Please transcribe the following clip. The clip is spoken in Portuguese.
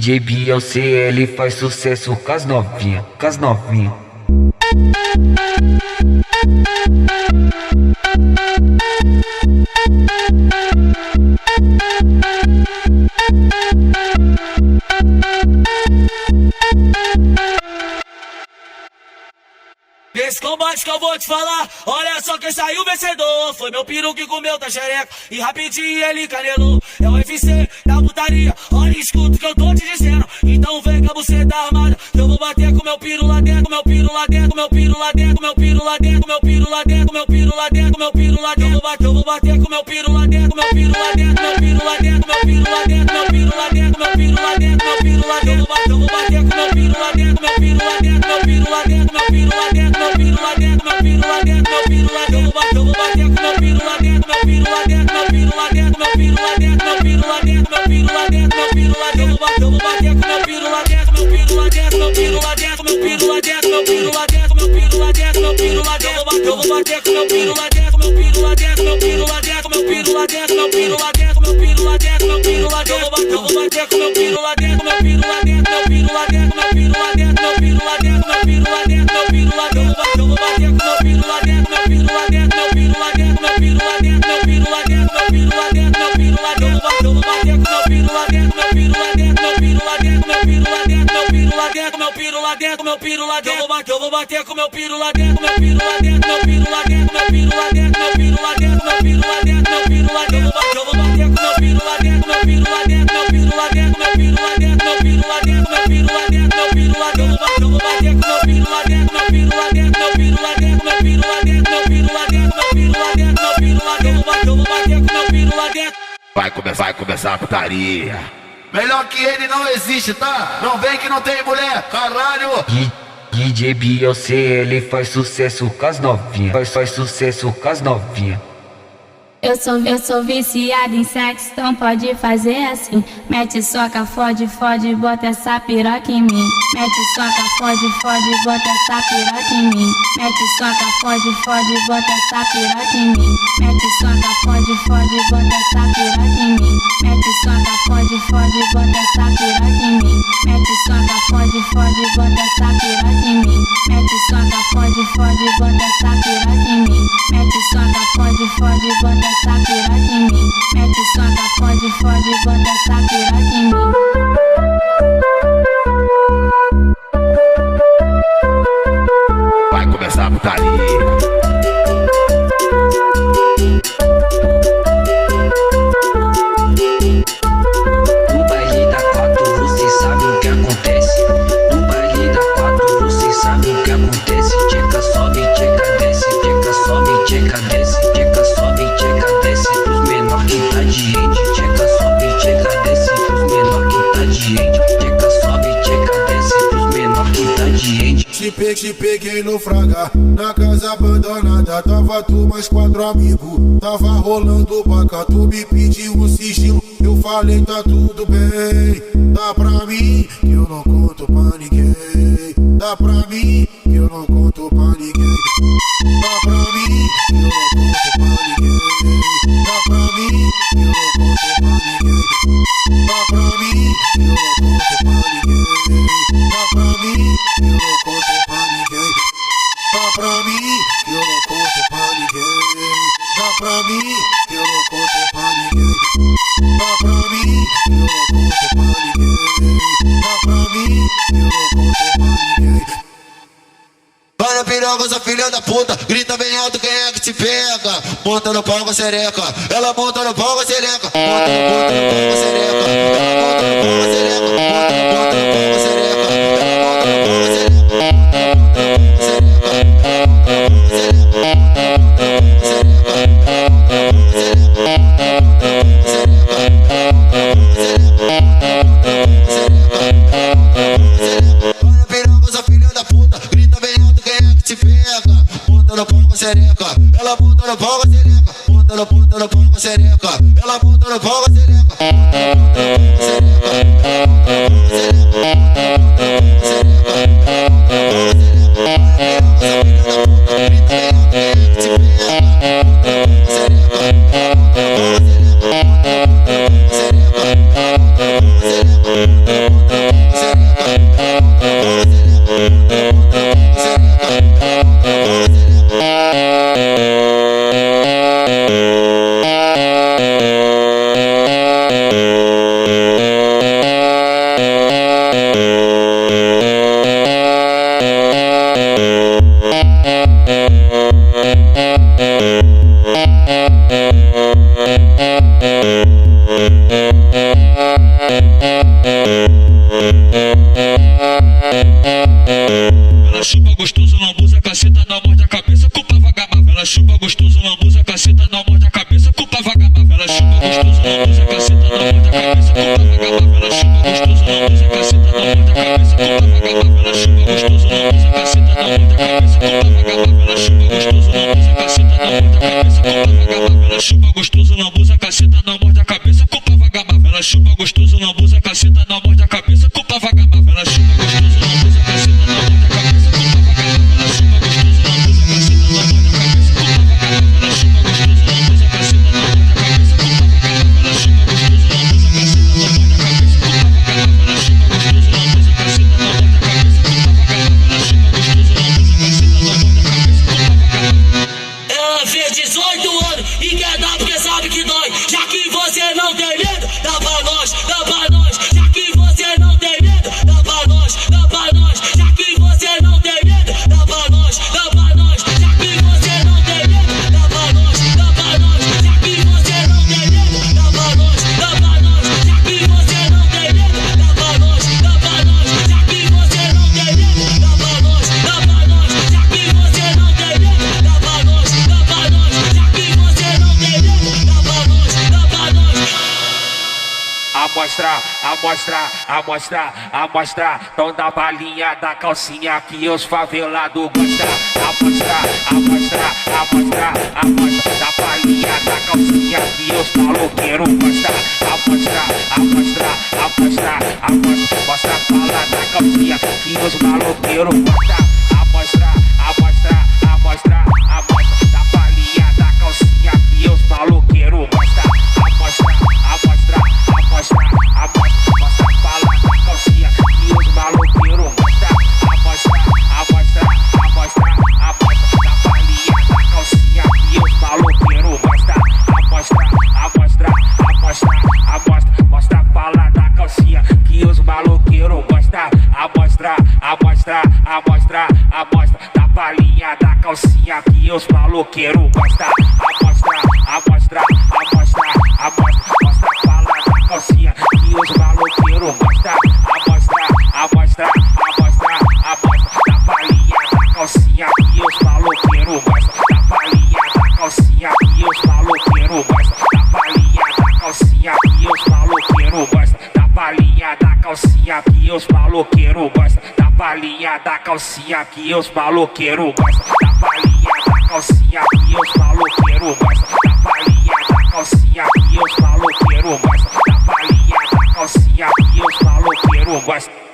DJ Beyoncé, ele faz sucesso com as novinha, com as novinha. Nesse combate que eu vou te falar, olha só quem saiu vencedor. Foi meu peru que comeu da xereca e rapidinho ele canelou. É o UFC da putaria, olha e escuta o que eu tô te dizendo. Então vem com a buceta armada, que eu vou bater com meu piru lá dentro, meu piru lá dentro, meu piru lá dentro, meu piru lá dentro, meu piru lá dentro, meu piru lá dentro, meu piru lá dentro. Eu vou bater com meu piru lá dentro, meu piru lá dentro, meu piru lá dentro, meu piru lá dentro, meu piru lá dentro, meu piru lá dentro, meu piru lá dentro. Eu vou bater com meu piru lá dentro, meu piru lá dentro, meu piru lá dentro, meu piru lá dentro, meu piru lá dentro, meu piru lá dentro, meu piru lá dentro. Eu vou bater com meu piru lá dentro, meu piru lá dentro, meu piru lá dentro, meu piru lá dentro, meu piru lá dentro, meu piru lá dentro, meu piru lá dentro. Eu vou bater com meu piru lá dentro, meu piru lá dentro, meu piru lá dentro, meu piru lá dentro, meu piru lá dentro, meu piru lá dentro, meu piru lá dentro. Eu vou bater com meu piru lá dentro, meu piru lá dentro, meu piru lá dentro, meu piru lá dentro, meu piru lá dentro, meu piru lá dentro, meu piru lá dentro. Eu vou bater com meu piru lá dentro, meu piru lá dentro, meu piru lá dentro, meu piru lá dentro, meu piru lá dentro, meu piru lá dentro, meu piru lá dentro. Eu vou bater com meu piru lá dentro, meu piru lá dentro, meu piru lá dentro, meu piru lá dentro, meu piru lá dentro, meu piru lá dentro, meu piru lá dentro. Eu vou bater com meu piru lá dentro, meu piru lá dentro, meu piru lá dentro, meu piru lá dentro, meu piru lá dentro, meu piru lá dentro, meu piru lá dentro. Eu vou bater com meu piru lá dentro, meu piru lá dentro, meu piru lá dentro, meu piru lá dentro, meu piru lá dentro, meu piru lá dentro, meu piru lá dentro. Eu vou bater com meu piru lá dentro, meu piru lá dentro, meu piru lá dentro, meu piru lá dentro, meu piru lá dentro, meu piru lá dentro, meu piru lá dentro. Eu vou bater com meu piru lá dentro, meu piru lá dentro, meu piru lá dentro, meu piru lá dentro, meu piru lá dentro, meu piru lá dentro, meu piru lá dentro. Eu vou bater com meu piru lá dentro. Vai começar a putaria. Melhor que ele não existe, tá? Não vem que não tem mulher, caralho. DJ Beyoncé, ele faz sucesso com as novinha, faz sucesso com as novinha. Eu sou viciada em sexo, então pode fazer assim. Mete soca, fode, bota essa piroca em mim. Mete soca, fode, bota essa piroca em mim. Mete soca, fode, bota essa piroca em mim. Mete soca, fode, bota essa piroca em mim. Mete soca, fode, bota essa piroca em mim. Mete soca, fode, bota essa piroca em mim. Mete soca, fode, bota essa piroca em mim. Mete soca, fode, bota essa piroca em mim. Mete soca, fode, bota essa piroca em mim. Vai começar a putaria. No baile da 4 você sabe o que acontece. No baile da 4 você sabe o que acontece. Tcheca sobe, tcheca desce, tcheca sobe, tcheca desce, tcheca sobe, tcheca desce pros menor que tá de rede. Tcheca sobe, tcheca desce pros menor que tá de rede. Tcheca sobe, tcheca desce pros menor que tá de rede. Te peguei no fraga, na casa abandonada. Tava tu mais 4 amigos, tava rolando baca. Tu me pediu um sigilo, eu falei tá tudo bem. Dá pra mim que eu não conto pra ninguém. Dá pra mim que eu não conto pra ninguém. Dá pra mim que eu não conto pra ninguém. Dá pra mim que eu não conto pra ninguém. Dá pra mim que eu não conto pra ninguém. Dá pra mim que eu não conto pra ninguém. Dá pra mim que eu não conto pra ninguém. Dá pra mim que eu não conto pra ninguém. Dá pra mim que eu não conto pra ninguém. Dá pra mim que eu não conto pra ninguém. Vai na piroga, sua filha da puta, grita bem alto quem é que te pega. Monta no pau com a xereca, ela monta no pau com a xereca. Monta no pau com a xereca, ela monta no pau com a xereca. Monta no pau com a xereca, ela monta no pau com a xereca. Ela monta no pau com a xereca, monta no pau com a xereca. Ela monta no pau com a xereca, xereca. Ela chupa gostoso, lambuza, caceta, não morde a cabeça, culpa vagabunda. Ela chupa gostoso, lambuza, caceta, não morde a cabeça, culpa vagabunda. Ela chupa gostoso, lambuza, caceta, não morde a cabeça, culpa vagabunda. Ela chupa gostoso, lambuza, caceta, não morde a cabeça, culpa vagabunda. Ela chupa gostoso, lambuza, caceta, não morde a cabeça, culpa vagabunda. Ela chupa gostoso, lambuza, caceta, não morde a cabeça, culpa vagabunda. Ela chupa gostoso, lambuza, caceta, não morde a cabeça, culpa vagabunda. Ela chupa gostoso, lambuza, caceta, não morde a cabeça, culpa vagabunda. Ela chupa gostoso, lambuza, caceta, não morde a cabeça, culpa vagabunda. Ela chupa gostoso, lambuza, caceta, não morde a cabeça, culpa vagabunda. Ela chupa gostoso, lambuza, caceta, não morde a cabeça, culpa vagabunda. Ela chupa gostoso, lambuza, caceta, não morde a cabeça, culpa vagabunda. Ela chupa gostoso, lambuza, caceta, não morde a cabeça, culpa vagabunda. Ela chupa gostoso, lambuza, caceta, não morde a cabeça, culpa vagabunda. Ela fez 18 anos e quer dar porque sabe que dói. Já que você não tem medo, dá pra nós, dá pra nós. Já que você não tem medo, dá pra nós, dá pra nós. Já que você não tem medo, dá pra nós, dá pra nós. Já que você não tem medo, dá pra nós, dá pra nós. Já que você não tem medo, dá pra nós, dá pra nós. Já que você não tem medo, dá pra nós, dá pra nós. Já que você não tem medo, dá pra nós, dá pra nós. Já que você não tem medo, dá pra nós, dá pra nós. Já que você não tem medo, dá pra nós, dá pra nós. Amostra, amostra, amostra, amostra. Tom da balinha da calcinha que os favelados gostam. Amostra, amostra, amostra, amostra. Da balinha da calcinha que os maloqueiros gostam. Amostra, amostra, amostra, amostra. Mostra a bala da calcinha que os maloqueiros gostam. Amostra, amostra, amostra, amostra. Da balinha da calcinha que os maloqueiros gostam. Amostra, amostra, amostra, amostra. Mostra a bala da calcinha que os maloqueiros gostam. Amostra, amostra, amostra, amostra. Da balinha da calcinha que os maloqueiros gostam. Amostra, amostra, amostra, amostra. Mostra a bala da calcinha que os maloqueiros gostam. Amostra, amostra, amostra, amostra. Da balinha da calcinha que os maloqueiros gostam. Amostra, amostra, amostra, amostra. Mostra a bala da calcinha que os maloqueiros gostam. Amostra, amostra, amostra, amostra. Da balinha da calcinha que os maloqueiros gostam. Da balinha da calcinha que os maloqueiros gostam. Da balinha da calcinha que os maloqueiros gostam. Da balinha da calcinha que os maloqueiros gostam. Da balinha da calcinha que os maloqueiros gostam. Da balinha da calcinha que os maloqueiros gostam. Da balinha da calcinha que os maloqueiros gostam. Da balinha da calcinha que os maloqueiros gostam.